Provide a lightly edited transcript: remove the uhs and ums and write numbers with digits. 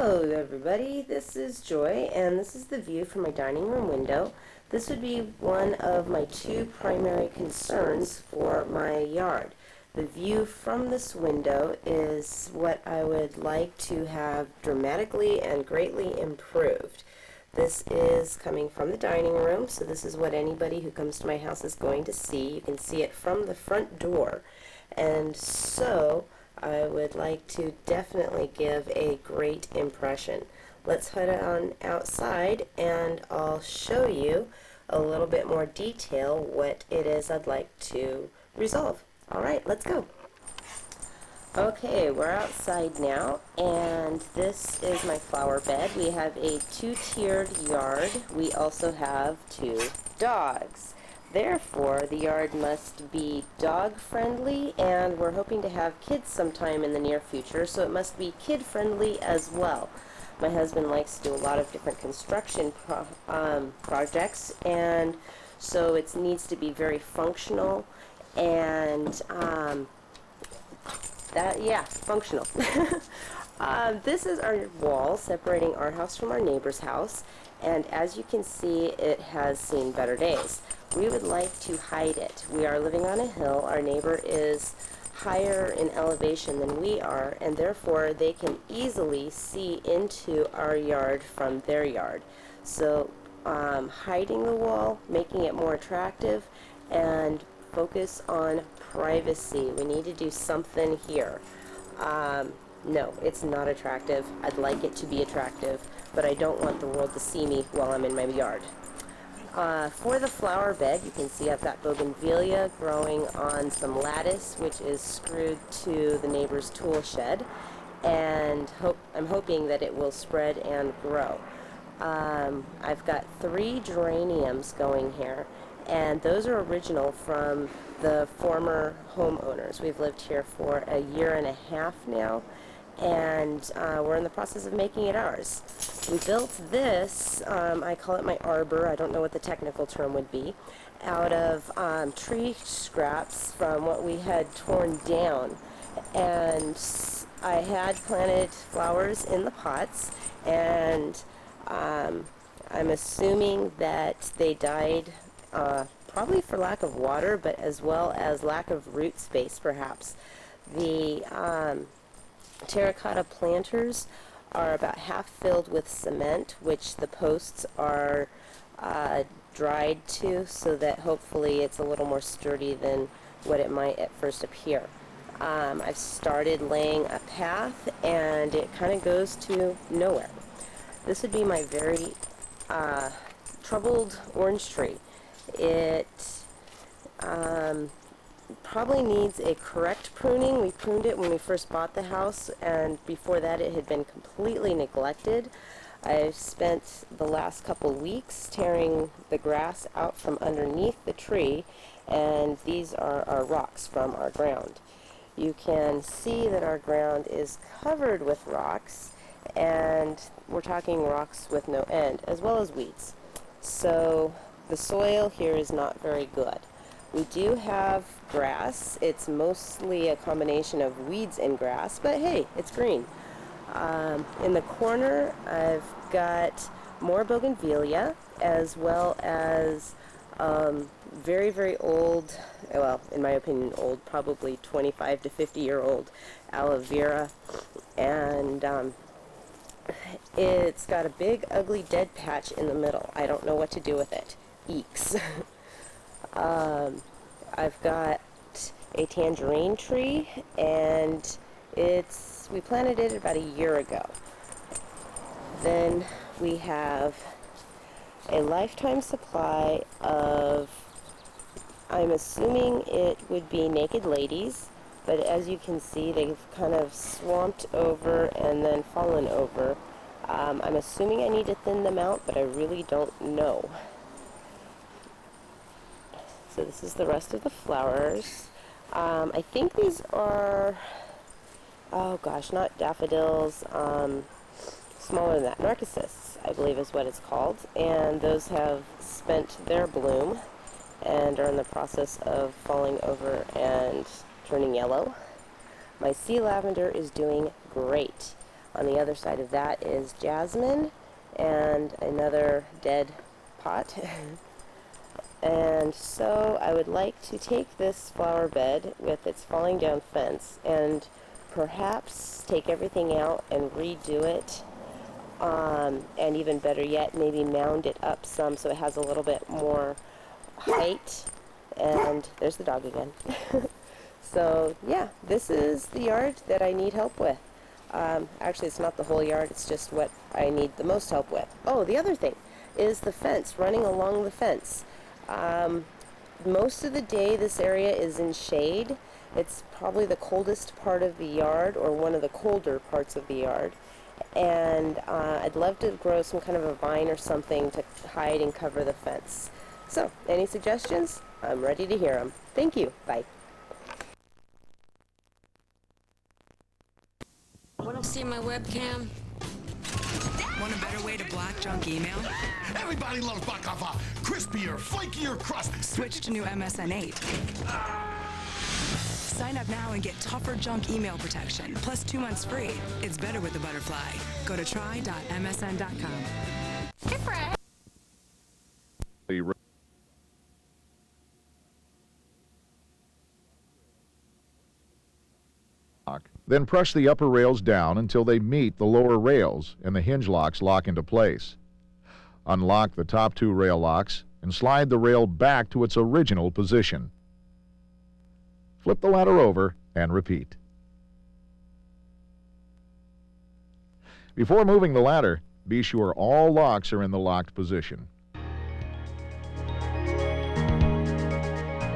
Hello everybody, this is Joy and this is the view from my dining room window. This would be one of my two primary concerns for my yard. The view from this window is what I would like to have dramatically and greatly improved. This is coming from the dining room, so this is what anybody who comes to my house is going to see. You can see it from the front door. And so I would like to definitely give a great impression. Let's head on outside and I'll show you a little bit more detail what it is I'd like to resolve. Alright, let's go. Okay, we're outside now and this is my flower bed. We have a two-tiered yard. We also have two dogs. Therefore, the yard must be dog-friendly, and we're hoping to have kids sometime in the near future, so it must be kid-friendly as well. My husband likes to do a lot of different construction projects, and so it needs to be very functional, and functional. This is our wall separating our house from our neighbor's house, and as you can see, it has seen better days. We would like to hide it. We are living on a hill. Our neighbor is higher in elevation than we are, and therefore they can easily see into our yard from their yard. So hiding the wall, making it more attractive, and focus on privacy. We need to do something here. No, it's not attractive. I'd like it to be attractive, but I don't want the world to see me while I'm in my yard. For the flower bed, you can see I've got bougainvillea growing on some lattice, which is screwed to the neighbor's tool shed, and I'm hoping that it will spread and grow. I've got 3 geraniums going here, and those are original from the former homeowners. We've lived here for a year and a half now, and we're in the process of making it ours. We built this, I call it my arbor, I don't know what the technical term would be, out of tree scraps from what we had torn down. And I had planted flowers in the pots, and I'm assuming that they died probably for lack of water, but as well as lack of root space perhaps. The terracotta planters are about half filled with cement, which the posts are dried to, so that hopefully it's a little more sturdy than what it might at first appear. I've started laying a path, and it kind of goes to nowhere. This would be my very troubled orange tree. It probably needs a correct pruning. We pruned it when we first bought the house, and before that it had been completely neglected. I've spent the last couple weeks tearing the grass out from underneath the tree, and these are our rocks from our ground. You can see that our ground is covered with rocks, and we're talking rocks with no end, as well as weeds. So the soil here is not very good. We do have grass. It's mostly a combination of weeds and grass, but hey, it's green. In the corner, I've got more bougainvillea, as well as very, very old, well, in my opinion, old, probably 25 to 50-year-old aloe vera, and it's got a big, ugly, dead patch in the middle. I don't know what to do with it. Eeks. I've got a tangerine tree, and we planted it about a year ago. Then we have a lifetime supply of, I'm assuming it would be naked ladies, but as you can see, they've kind of swamped over and then fallen over. I'm assuming I need to thin them out, but I really don't know. So this is the rest of the flowers. I think these are, oh gosh, not daffodils, smaller than that, narcissus, I believe is what it's called, and those have spent their bloom and are in the process of falling over and turning yellow. My sea lavender is doing great. On the other side of that is jasmine and another dead pot. And so I would like to take this flower bed with its falling down fence and perhaps take everything out and redo it, and even better yet, maybe mound it up some so it has a little bit more height. And there's the dog again. So yeah, this is the yard that I need help with. Actually, it's not the whole yard, it's just what I need the most help with. Oh, the other thing is the fence, running along the fence. Most of the day this area is in shade. It's probably the coldest part of the yard, or one of the colder parts of the yard. And I'd love to grow some kind of a vine or something to hide and cover the fence. So, any suggestions? I'm ready to hear them. Thank you. Bye. Want to see my webcam? Want a better way to block junk email? Everybody loves baklava. Crispier, flakier crust. Switch to new MSN 8. Sign up now and get tougher junk email protection, plus 2 months free. It's better with the Butterfly. Go to try.msn.com. Hey, Fred. Then press the upper rails down until they meet the lower rails and the hinge locks lock into place. Unlock the top 2 rail locks and slide the rail back to its original position. Flip the ladder over and repeat. Before moving the ladder, be sure all locks are in the locked position.